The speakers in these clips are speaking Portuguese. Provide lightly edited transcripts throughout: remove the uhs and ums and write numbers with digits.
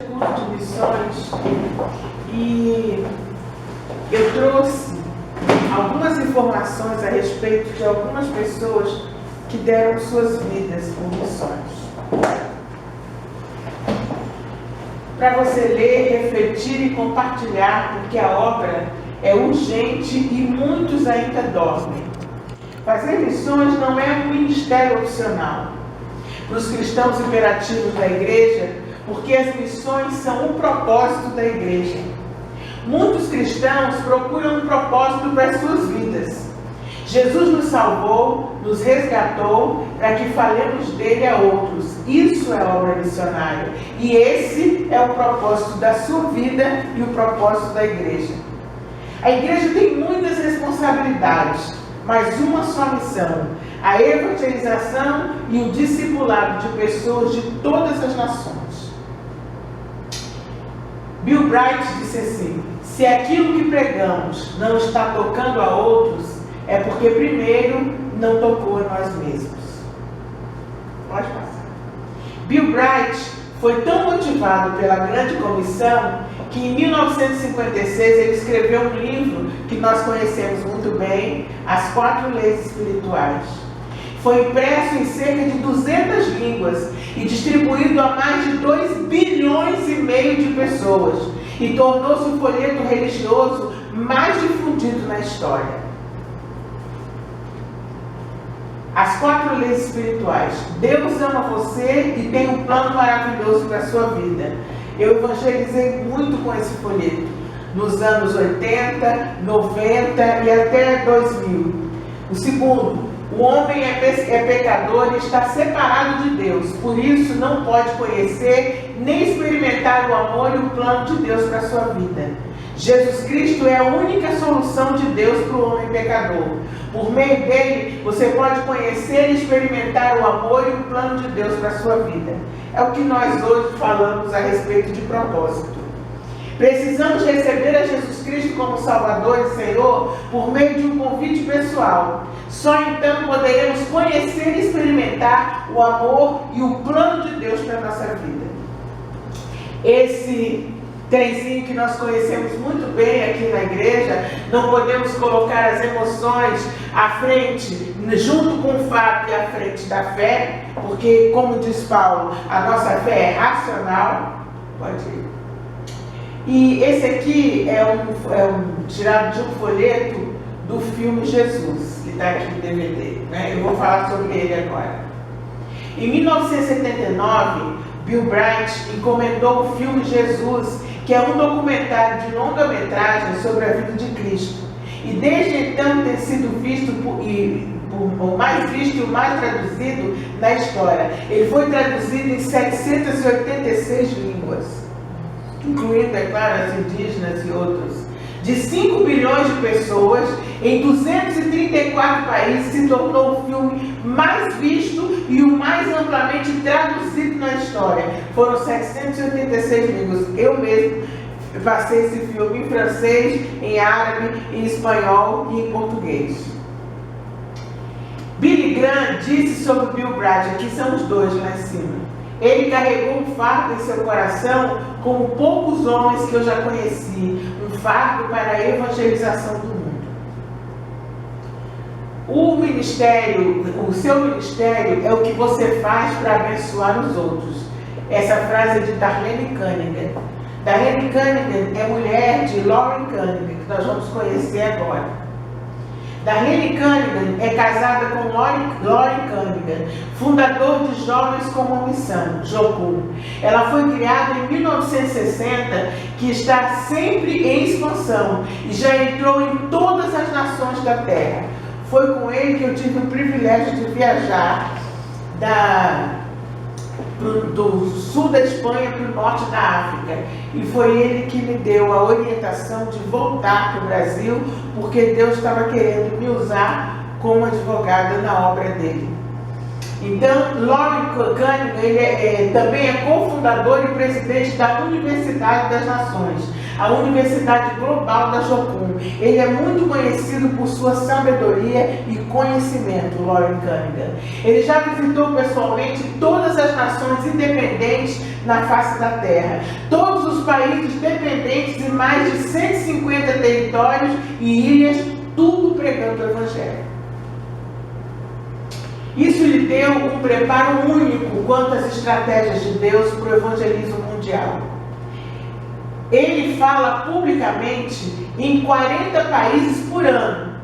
Curso de missões e eu trouxe algumas informações a respeito de algumas pessoas que deram suas vidas por missões. Para você ler, refletir e compartilhar, porque a obra é urgente e muitos ainda dormem. Fazer missões não é um ministério opcional. Para os cristãos imperativos da igreja, porque as missões são um propósito da igreja. Muitos cristãos procuram um propósito para as suas vidas. Jesus nos salvou, nos resgatou, para que falemos dele a outros. Isso é obra missionária. E esse é o propósito da sua vida e o propósito da igreja. A igreja tem muitas responsabilidades, mas uma só missão: a evangelização e o discipulado de pessoas de todas as nações. Bill Bright disse assim: se aquilo que pregamos não está tocando a outros, é porque primeiro não tocou a nós mesmos. Pode passar. Bill Bright foi tão motivado pela grande comissão que em 1956 ele escreveu um livro que nós conhecemos muito bem, As 4 Leis Espirituais. Foi impresso em cerca de 200 línguas e distribuído a mais de 2,5 bilhões de pessoas, e tornou-se o folheto religioso mais difundido na história. As 4 leis espirituais. Deus ama você e tem um plano maravilhoso para a sua vida. Eu evangelizei muito com esse folheto, nos anos 80, 90 e até 2000. O segundo: o homem é pecador e está separado de Deus, por isso não pode conhecer nem experimentar o amor e o plano de Deus para a sua vida. Jesus Cristo é a única solução de Deus para o homem pecador. Por meio dele, você pode conhecer e experimentar o amor e o plano de Deus para a sua vida. É o que nós hoje falamos a respeito de propósito. Precisamos receber a Jesus Cristo como Salvador e Senhor por meio de um convite pessoal. Só então poderemos conhecer e experimentar o amor e o plano de Deus para a nossa vida. Esse trenzinho que nós conhecemos muito bem aqui na igreja, não podemos colocar as emoções à frente, junto com o fato e à frente da fé, porque, como diz Paulo, a nossa fé é racional. Pode ir. E esse aqui é um tirado de um folheto do filme Jesus, que está aqui no DVD, né? Eu vou falar sobre ele agora. Em 1979, Bill Bright encomendou o filme Jesus, que é um documentário de longa-metragem sobre a vida de Cristo. E desde então tem sido visto o mais visto e o mais traduzido na história. Ele foi traduzido em 786 línguas, incluindo, é claro, as indígenas e outros. De 5 bilhões de pessoas, em 234 países, se tornou o filme mais visto e o mais amplamente traduzido na história. Foram 786 línguas. Eu mesmo passei esse filme em francês, em árabe, em espanhol e em português. Billy Graham disse sobre Bill Bright, aqui são os dois lá em cima: ele carregou um fardo em seu coração como poucos homens que eu já conheci, um fardo para a evangelização do mundo. O seu ministério é o que você faz para abençoar os outros. Essa frase é de Darlene Cunningham. Darlene Cunningham é mulher de Lauren Cunningham, que nós vamos conhecer agora. Darlene Cunningham é casada com Lauren Cunningham, fundador de Jovens com uma Missão, Jocum. Ela foi criada em 1960, que está sempre em expansão e já entrou em todas as nações da Terra. Foi com ele que eu tive o privilégio de viajar do sul da Espanha para o norte da África. E foi ele que me deu a orientação de voltar para o Brasil, porque Deus estava querendo me usar como advogada na obra dele. Então, Lauren Cunningham também é cofundador e presidente da Universidade das Nações, a Universidade Global da Jocum. Ele é muito conhecido por sua sabedoria e conhecimento, Loren Cunningham. Ele já visitou pessoalmente todas as nações independentes na face da Terra, todos os países dependentes e mais de 150 territórios e ilhas, tudo pregando o Evangelho. Isso lhe deu um preparo único quanto às estratégias de Deus para o evangelismo mundial. Ele fala publicamente em 40 países por ano,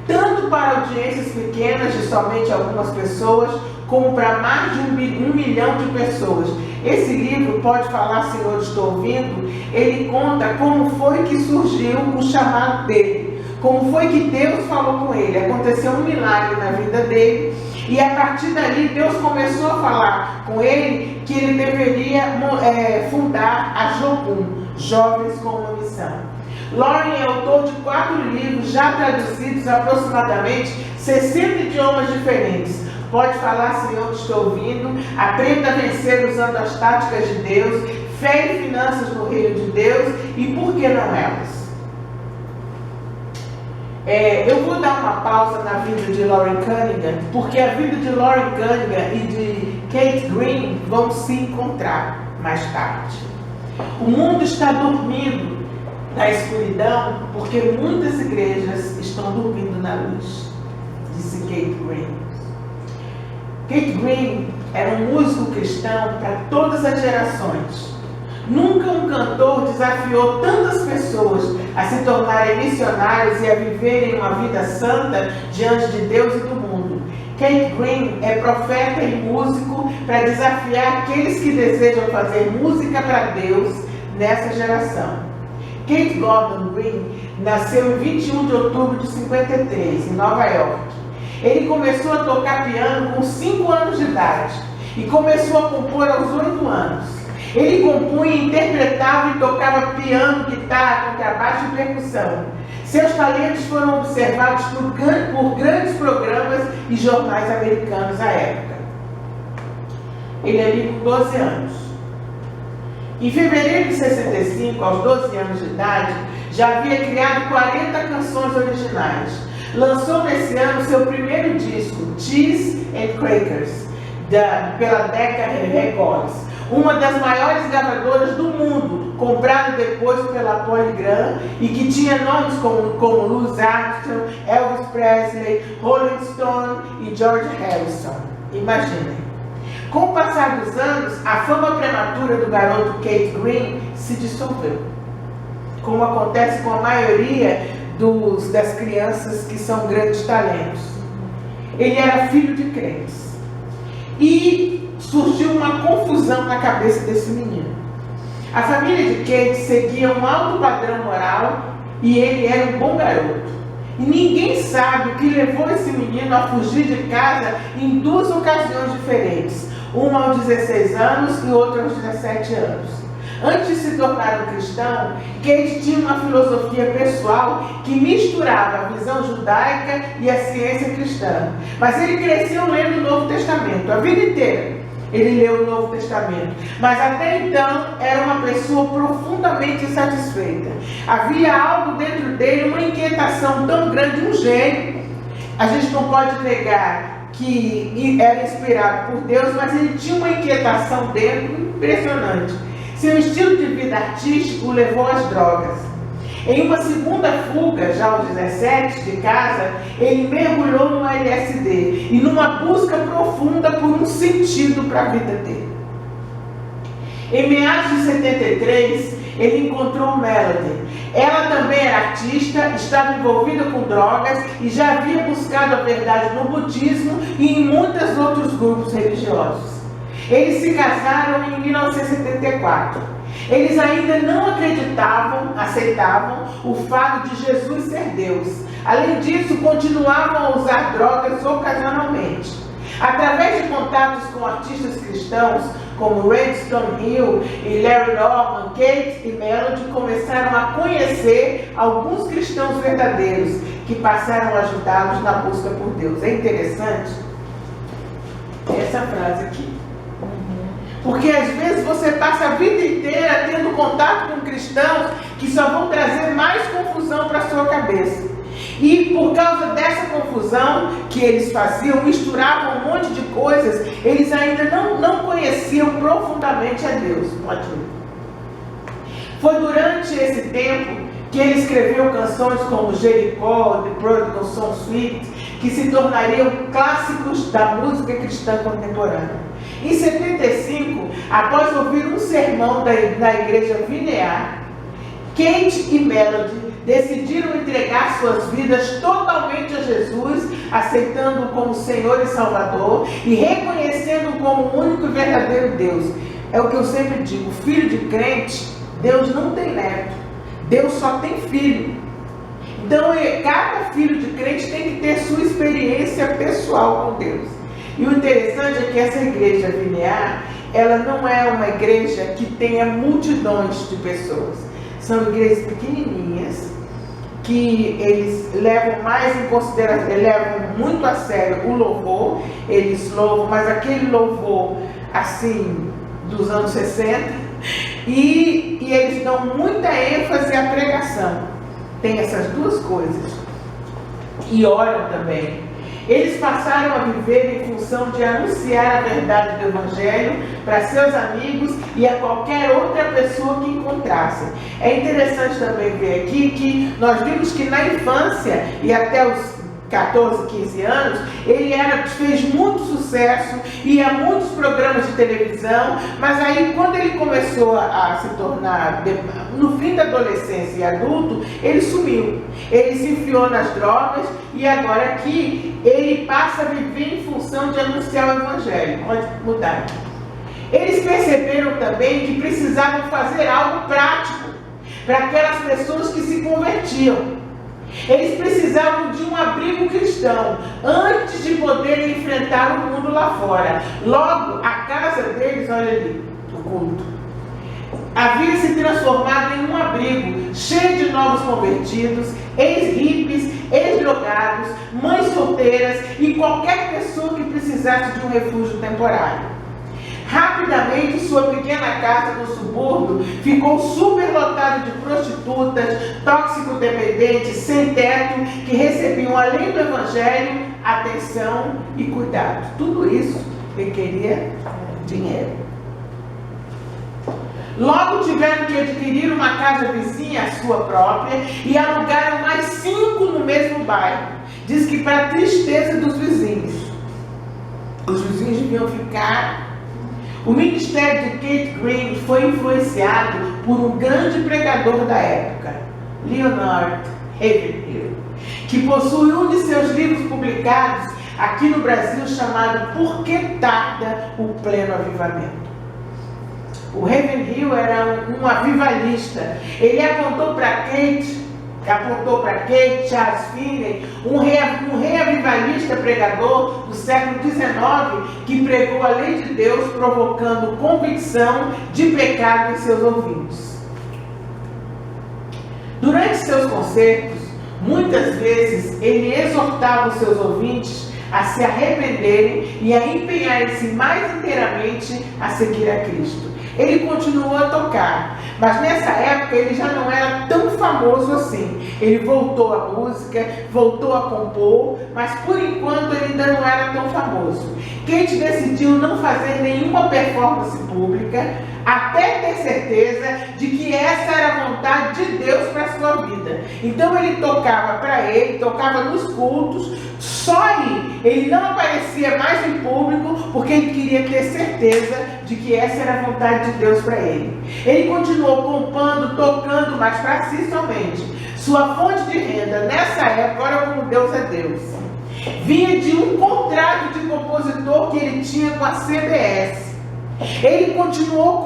tanto para audiências pequenas de somente algumas pessoas, como para mais de 1 milhão de pessoas. Esse livro, Pode Falar, Senhor, Estou Ouvindo, ele conta como foi que surgiu o chamado dele, como foi que Deus falou com ele. Aconteceu um milagre na vida dele, e a partir dali Deus começou a falar com ele que ele deveria fundar a Jocum, Jovens com uma Missão. Loren é autor de 4 livros já traduzidos a aproximadamente 60 idiomas diferentes. Pode Falar, Senhor, que Estou Ouvindo, Aprenda a Vencer usando as táticas de Deus, Fé e Finanças no Reino de Deus e Por que Não Elas? Eu vou dar uma pausa na vida de Loren Cunningham, porque a vida de Loren Cunningham e de Kate Green vão se encontrar mais tarde. O mundo está dormindo na escuridão porque muitas igrejas estão dormindo na luz, disse Kate Green. Kate Green era um músico cristão para todas as gerações. Nunca um cantor desafiou tantas pessoas a se tornarem missionários e a viverem uma vida santa diante de Deus e do mundo. Kate Green é profeta e músico para desafiar aqueles que desejam fazer música para Deus nessa geração. Kate Gordon Green nasceu em 21 de outubro de 53, em Nova York. Ele começou a tocar piano com 5 anos de idade e começou a compor aos 8 anos. Ele compunha, interpretava e tocava piano, guitarra, contrabaixo e percussão. Seus talentos foram observados por grandes programas e jornais americanos à época. Ele é ali com 12 anos. Em fevereiro de 65, aos 12 anos de idade, já havia criado 40 canções originais. Lançou nesse ano seu primeiro disco, Cheese and Crackers, pela Decca Records, uma das maiores gravadoras do mundo, comprada depois pela Polygram e que tinha nomes como Louis Armstrong, Elvis Presley, Rolling Stone e George Harrison. Imaginem. Com o passar dos anos, a fama prematura do garoto Kate Green se dissolveu, como acontece com a maioria das crianças que são grandes talentos. Ele era filho de crentes. E surgiu uma confusão na cabeça desse menino. A família de Kate seguia um alto padrão moral e ele era um bom garoto. E ninguém sabe o que levou esse menino a fugir de casa em 2 ocasiões diferentes, uma aos 16 anos e outra aos 17 anos. Antes de se tornar um cristão, Kate tinha uma filosofia pessoal que misturava a visão judaica e a ciência cristã. Mas ele cresceu lendo o Novo Testamento, a vida inteira. Ele leu o Novo Testamento, mas até então era uma pessoa profundamente insatisfeita. Havia algo dentro dele, uma inquietação tão grande, um gênio. A gente não pode negar que era inspirado por Deus, mas ele tinha uma inquietação dentro impressionante. Seu estilo de vida artístico o levou às drogas. Em uma segunda fuga, já aos 17, de casa, ele mergulhou no LSD e numa busca profunda por um sentido para a vida dele. Em meados de 73, ele encontrou Melody. Ela também era artista, estava envolvida com drogas e já havia buscado a verdade no budismo e em muitos outros grupos religiosos. Eles se casaram em 1974. Eles ainda não aceitavam o fato de Jesus ser Deus. Além disso, continuavam a usar drogas ocasionalmente. Através de contatos com artistas cristãos, como Redstone Hill e Larry Norman, Kate e Melody começaram a conhecer alguns cristãos verdadeiros que passaram a ajudá-los na busca por Deus. É interessante essa frase aqui. Porque às vezes você passa a vida inteira tendo contato com cristãos que que só vão trazer mais confusão para a sua cabeça. E por causa dessa confusão que eles faziam, misturavam um monte de coisas, eles ainda não conheciam profundamente a Deus. Pode ir. Foi durante esse tempo que ele escreveu canções como Jericó, The Prodigal Son Suite, que se tornariam clássicos da música cristã contemporânea. Em 75, após ouvir um sermão da igreja Vineyard, Kate e Melody decidiram entregar suas vidas totalmente a Jesus, aceitando-o como Senhor e Salvador e reconhecendo-o como o único e verdadeiro Deus. É o que eu sempre digo, filho de crente, Deus não tem neto, Deus só tem filho. Então, cada filho de crente tem que ter sua experiência pessoal com Deus. E o interessante é que essa igreja Vineyard, ela não é uma igreja que tenha multidões de pessoas. São igrejas pequenininhas, que eles levam mais em consideração, eles levam muito a sério o louvor, eles louvam, mas aquele louvor, assim, dos anos 60, e eles dão muita ênfase à pregação. Tem essas duas coisas. E oram também. Eles passaram a viver em função de anunciar a verdade do Evangelho para seus amigos e a qualquer outra pessoa que encontrassem. É interessante também ver aqui que nós vimos que na infância e até os 14, 15 anos, ele fez muito sucesso, ia a muitos programas de televisão, mas aí quando ele começou a se tornar, no fim da adolescência e adulto, ele sumiu. Ele se enfiou nas drogas e agora aqui ele passa a viver em função de anunciar o Evangelho. Pode mudar. Eles perceberam também que precisavam fazer algo prático para aquelas pessoas que se convertiam. Eles precisavam de um abrigo cristão antes de poderem enfrentar o mundo lá fora. Logo, a casa deles, olha ali, o culto, havia se transformado em um abrigo cheio de novos convertidos, ex-hippies, ex-drogados, mães solteiras e qualquer pessoa que precisasse de um refúgio temporário. Rapidamente, sua pequena casa no subúrbio ficou superlotada de prostitutas, toxicodependentes, sem teto, que recebiam, além do Evangelho, atenção e cuidado. Tudo isso requeria dinheiro. Logo tiveram que adquirir uma casa vizinha, a sua própria, e alugaram mais 5 no mesmo bairro. Diz que para a tristeza dos vizinhos. Os vizinhos deviam ficar... O ministério de Kate Green foi influenciado por um grande pregador da época, Leonard Ravenhill, que possui um de seus livros publicados aqui no Brasil chamado Por que Tarda o Pleno Avivamento? O Ravenhill era um avivalista. Ele apontou para Kate, Charles Finney, um reavivalista pregador do século XIX, que pregou a lei de Deus, provocando convicção de pecado em seus ouvidos. Durante seus concertos, muitas vezes ele exortava os seus ouvintes a se arrependerem e a empenharem-se mais inteiramente a seguir a Cristo. Ele continuou a tocar, mas nessa época ele já não era tão famoso assim. Ele voltou à música, voltou a compor, mas por enquanto ele ainda não era tão famoso. Kate decidiu não fazer nenhuma performance pública, até ter certeza de que essa era a vontade de Deus para a sua vida. Então ele tocava para ele, tocava nos cultos, só aí. Ele não aparecia mais em público porque ele queria ter certeza de que essa era a vontade de Deus para ele. Ele continuou compondo, tocando, mas para si somente. Sua fonte de renda nessa época, olha como Deus é Deus, vinha de um contrato de compositor que ele tinha com a CBS. Ele continuou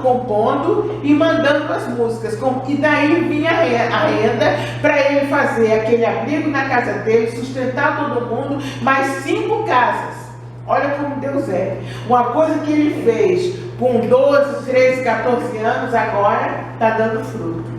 compondo e mandando as músicas, e daí vinha a renda para ele fazer aquele abrigo na casa dele, sustentar todo mundo, mais 5 casas. Olha como Deus é. Uma coisa que ele fez com 12, 13, 14 anos, agora está dando fruto.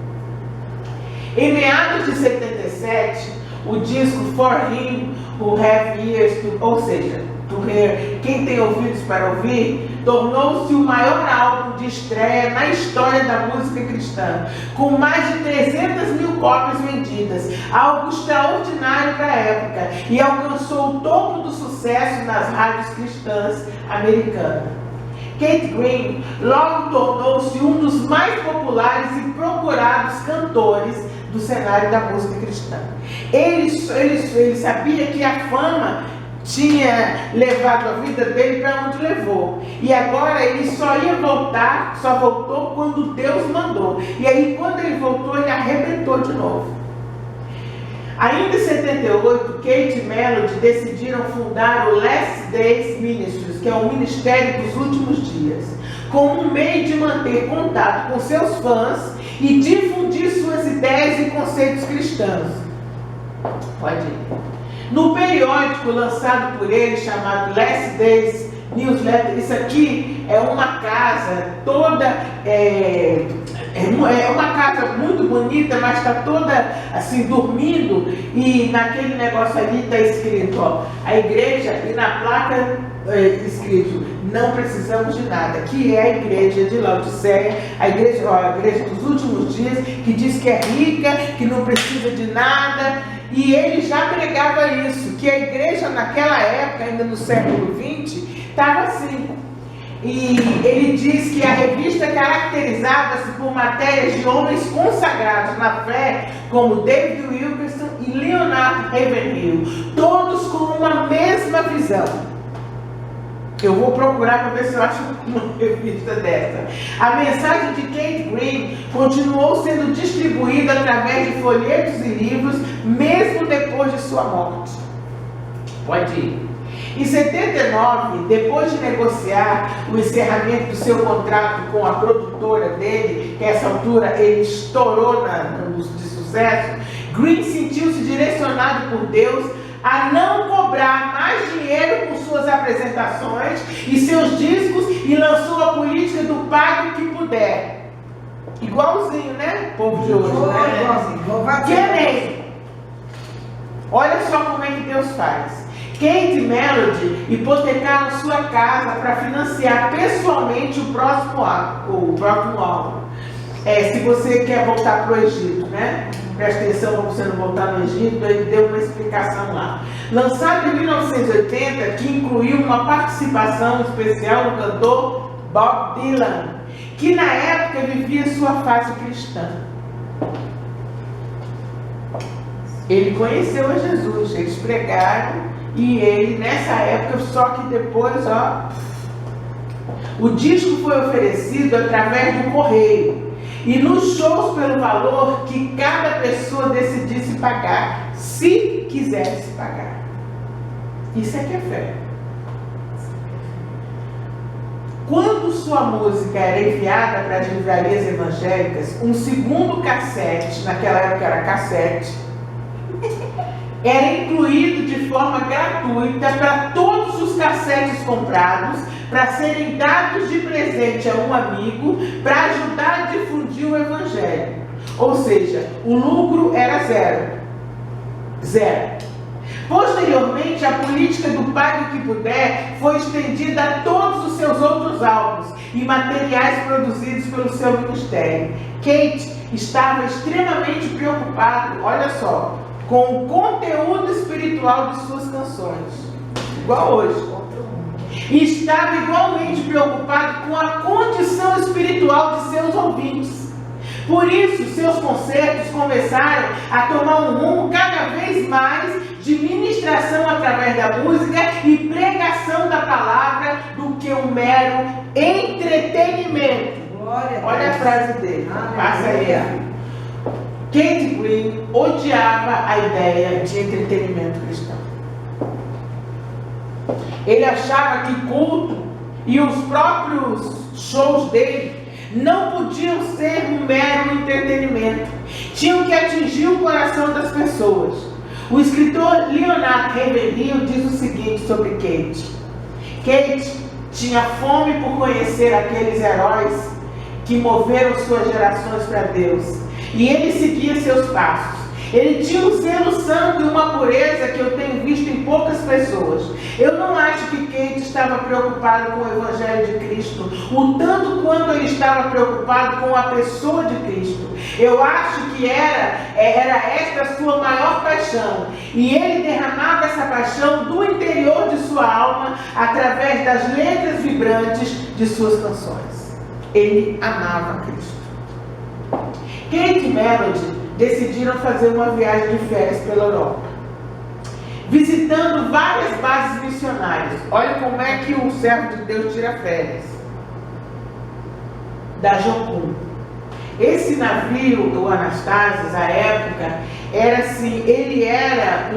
Em meados de 77, o disco For Him Who Have Ears to, ou seja, To Here, quem tem ouvidos para ouvir, tornou-se o maior álbum de estreia na história da música cristã, com mais de 300 mil cópias vendidas, algo extraordinário para a época, e alcançou o topo do sucesso nas rádios cristãs americanas. Keith Green logo tornou-se um dos mais populares e procurados cantores do cenário da música cristã. Ele sabia que a fama tinha levado a vida dele para onde levou. E agora ele só voltou quando Deus mandou. E aí quando ele voltou, ele arrebentou de novo. Ainda em 78, Kate e Melody decidiram fundar o Last Days Ministries, que é o Ministério dos Últimos Dias, como um meio de manter contato com seus fãs e difundir suas ideias e conceitos cristãos. Pode ir. No periódico lançado por ele, chamado Last Days Newsletter, isso aqui é uma casa toda, é uma casa muito bonita, mas está toda assim dormindo, e naquele negócio ali está escrito, ó, a igreja, e na placa escrito, não precisamos de nada, que é a igreja de Laodiceia, a igreja dos últimos dias, que diz que é rica, que não precisa de nada. E ele já pregava isso, que a igreja naquela época, ainda no século XX, estava assim. E ele diz que a revista caracterizava-se por matérias de homens consagrados na fé, como David Wilkerson e Leonard Ravenhill, todos com uma mesma visão. Eu vou procurar para ver se eu acho uma revista dessa. A mensagem de Keith Green continuou sendo distribuída através de folhetos e livros, mesmo depois de sua morte. Pode ir. Em 79, depois de negociar o encerramento do seu contrato com a produtora dele, que a essa altura ele estourou de sucesso, Green sentiu-se direcionado por Deus a não cobrar mais dinheiro por suas apresentações e seus discos, e lançou a política do pague o que puder. Igualzinho, né? Povo de hoje, né? Que nem. Olha só como é que Deus faz. Kate e Melody hipotecaram sua casa para financiar pessoalmente o próximo álbum. Se você quer voltar para o Egito, né? Presta atenção para você não voltar no Egito, ele deu uma explicação lá. Lançado em 1980, que incluiu uma participação especial do cantor Bob Dylan, que na época vivia sua fase cristã. Ele conheceu a Jesus, eles pregaram, e ele nessa época, só que depois, o disco foi oferecido através do correio. E nos shows pelo valor que cada pessoa decidisse pagar, se quisesse pagar. Isso é que é fé. Quando sua música era enviada para as livrarias evangélicas, um segundo cassete, naquela época era cassete, era incluído de forma gratuita para todos os cassetes comprados, para serem dados de presente a um amigo, para ajudar a difundir o Evangelho. Ou seja, o lucro era zero. Posteriormente, a política do pague o que puder foi estendida a todos os seus outros álbuns e materiais produzidos pelo seu ministério. Kate estava extremamente preocupado, olha só, com o conteúdo espiritual de suas canções, igual hoje. E estava igualmente preocupado com a condição espiritual de seus ouvintes. Por isso, seus concertos começaram a tomar um rumo cada vez mais de ministração através da música e pregação da palavra do que um mero entretenimento. Olha a frase dele, passa aí. Keith Green odiava a ideia de entretenimento cristão. Ele achava que culto e os próprios shows dele não podiam ser um mero entretenimento. Tinham que atingir o coração das pessoas. O escritor Leonard Ravenhill diz o seguinte sobre Kate. Kate tinha fome por conhecer aqueles heróis que moveram suas gerações para Deus. E ele seguia seus passos. Ele tinha um zelo santo e uma pureza que eu tenho visto em poucas pessoas. Eu não acho que Kate estava preocupado com o Evangelho de Cristo, o tanto quanto ele estava preocupado com a pessoa de Cristo. Eu acho que era esta a sua maior paixão. E ele derramava essa paixão do interior de sua alma através das letras vibrantes de suas canções. Ele amava Cristo. Kate e Melody decidiram fazer uma viagem de férias pela Europa, visitando várias bases missionárias. Olha como é que o servo de Deus tira férias. Da Jocum. Esse navio, o Anastasios, à época, era assim, ele era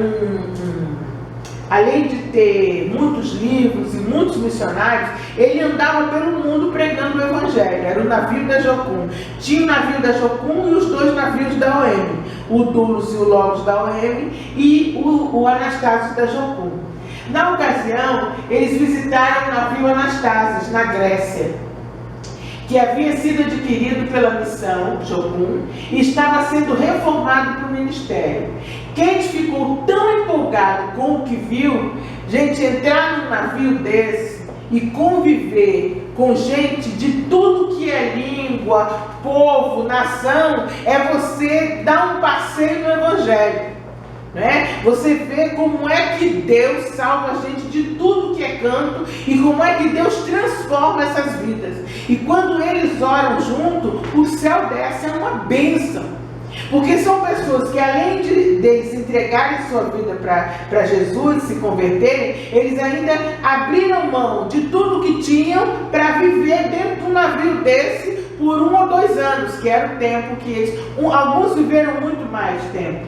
além de ter muitos livros e muitos missionários, ele andava pelo mundo pregando o Evangelho. Era o navio da Jocum. Tinha o navio da Jocum e os dois navios da OM. O Dulus e o Logos da OM e o Anastasios da Jocum. Na ocasião, eles visitaram o navio Anastasios, na Grécia, que havia sido adquirido pela missão Jocum e estava sendo reformado para o ministério. Kate ficou tão empolgado com o que viu. Gente, entrar num navio desse e conviver com gente de tudo que é língua, povo, nação, é você dar um passeio no Evangelho, né? Você vê como é que Deus salva a gente de tudo que é canto e como é que Deus transforma essas vidas. E quando eles oram junto, o céu desce, é uma bênção. Porque são pessoas que, além de se entregarem sua vida para Jesus, se converterem, eles ainda abriram mão de tudo que tinham para viver dentro de um navio desse por 1 ou 2 anos, que era o tempo que eles... Alguns viveram muito mais tempo.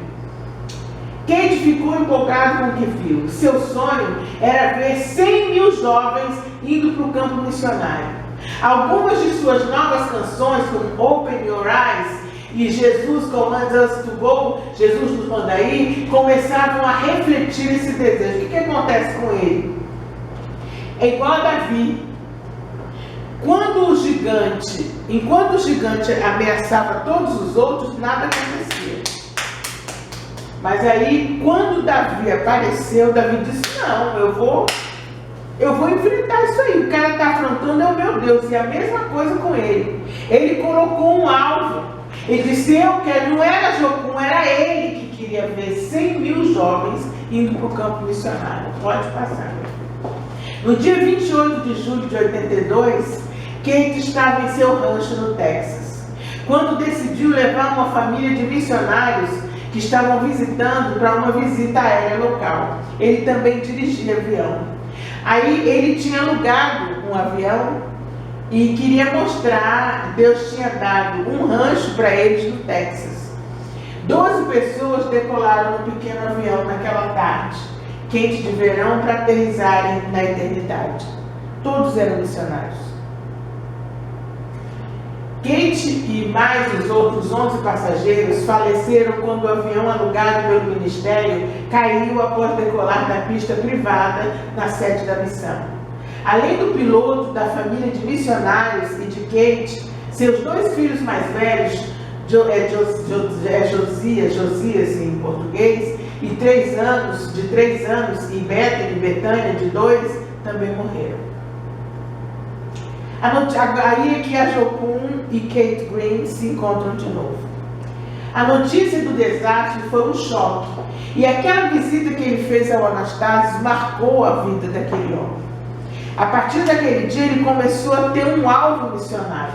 Kate ficou empolgado com o que viu. Seu sonho era ver 100 mil jovens indo para o campo missionário. Algumas de suas novas canções, como Open Your Eyes e Jesus Commands Us to Go, Jesus nos manda ir, começavam a refletir esse desejo. O que acontece com ele? É igual a Davi. Enquanto o gigante ameaçava todos os outros, nada acontecia. Mas aí, quando Davi apareceu, Davi disse, não, eu vou enfrentar isso aí. O cara está afrontando é o meu Deus. E a mesma coisa com ele. Ele colocou um alvo. Ele disse, eu quero, não era Jocum, era ele que queria ver 100 mil jovens indo para o campo missionário. Pode passar. No dia 28 de julho de 82, Kate estava em seu rancho no Texas, quando decidiu levar uma família de missionários que estavam visitando para uma visita aérea local. Ele também dirigia avião. Aí ele tinha alugado um avião e queria mostrar, Deus tinha dado um rancho para eles no Texas. 12 pessoas decolaram no pequeno avião naquela tarde, quente de verão, para aterrissarem na eternidade. Todos eram missionários. Kate e mais os outros 11 passageiros faleceram quando o avião alugado pelo ministério caiu após decolar da pista privada na sede da missão. Além do piloto, da família de missionários e de Kate, seus 2 filhos mais velhos, Josias em português, e de 3 anos, e Betânia, de 2, também morreram. Aí é que a Jocum e Kate Green se encontram de novo. A notícia do desastre foi um choque. E aquela visita que ele fez ao Anastasios marcou a vida daquele homem. A partir daquele dia ele começou a ter um alvo missionário.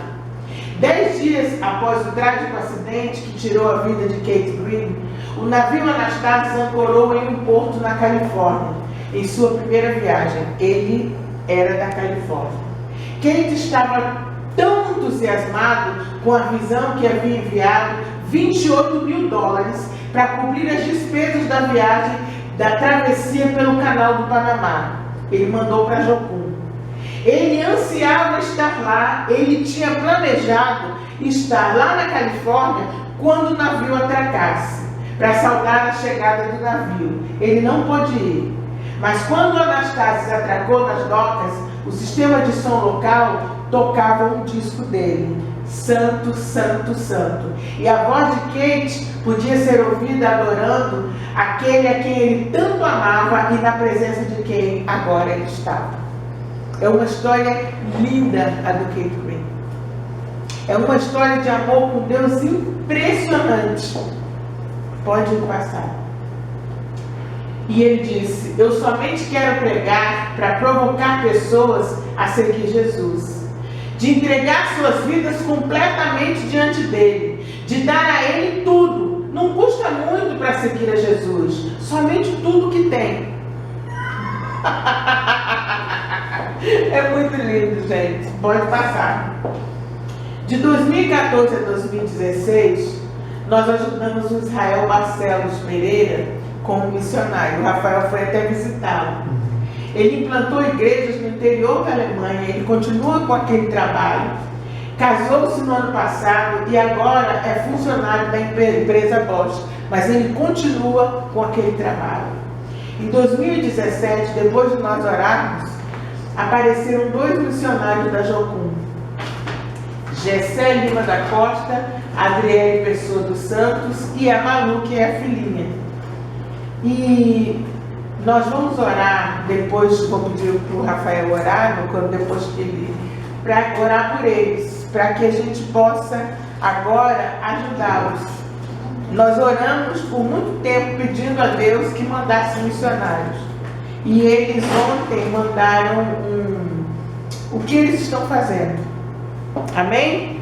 10 dias após o trágico acidente que tirou a vida de Kate Green, o navio Anastasios ancorou em um porto na Califórnia, em sua primeira viagem. Ele era da Califórnia. Kate estava tão entusiasmado com a visão que havia enviado $28 mil para cobrir as despesas da viagem da travessia pelo Canal do Panamá. Ele mandou para Jocum. Ele ansiava estar lá, ele tinha planejado estar lá na Califórnia quando o navio atracasse, para saudar a chegada do navio. Ele não pôde ir. Mas quando o Anastasios atracou nas docas, o sistema de som local tocava um disco dele, Santo, Santo, Santo. E a voz de Kate podia ser ouvida adorando aquele a quem ele tanto amava e na presença de quem agora ele estava. É uma história linda a do Kate Green. É uma história de amor com Deus impressionante. Pode passar. E ele disse: eu somente quero pregar para provocar pessoas a seguir Jesus, de entregar suas vidas completamente diante dele, de dar a ele tudo. Não custa muito para seguir a Jesus, somente tudo que tem. É muito lindo, gente. Pode passar. De 2014 a 2016, nós ajudamos o Israel Barcelos Pereira como missionário. O Rafael foi até visitá-lo. Ele implantou igrejas no interior da Alemanha, ele continua com aquele trabalho. Casou-se no ano passado e agora é funcionário da empresa Bosch, mas ele continua com aquele trabalho. Em 2017, depois de nós orarmos, apareceram 2 missionários da Jocum, Gessé Lima da Costa, Adriele Pessoa dos Santos e a Malu, que é a filhinha. E nós vamos orar, depois vou pedir para o Rafael orar, depois que ele, para orar por eles, para que a gente possa agora ajudá-los. Nós oramos por muito tempo pedindo a Deus que mandasse missionários. E eles ontem mandaram o que eles estão fazendo. Amém?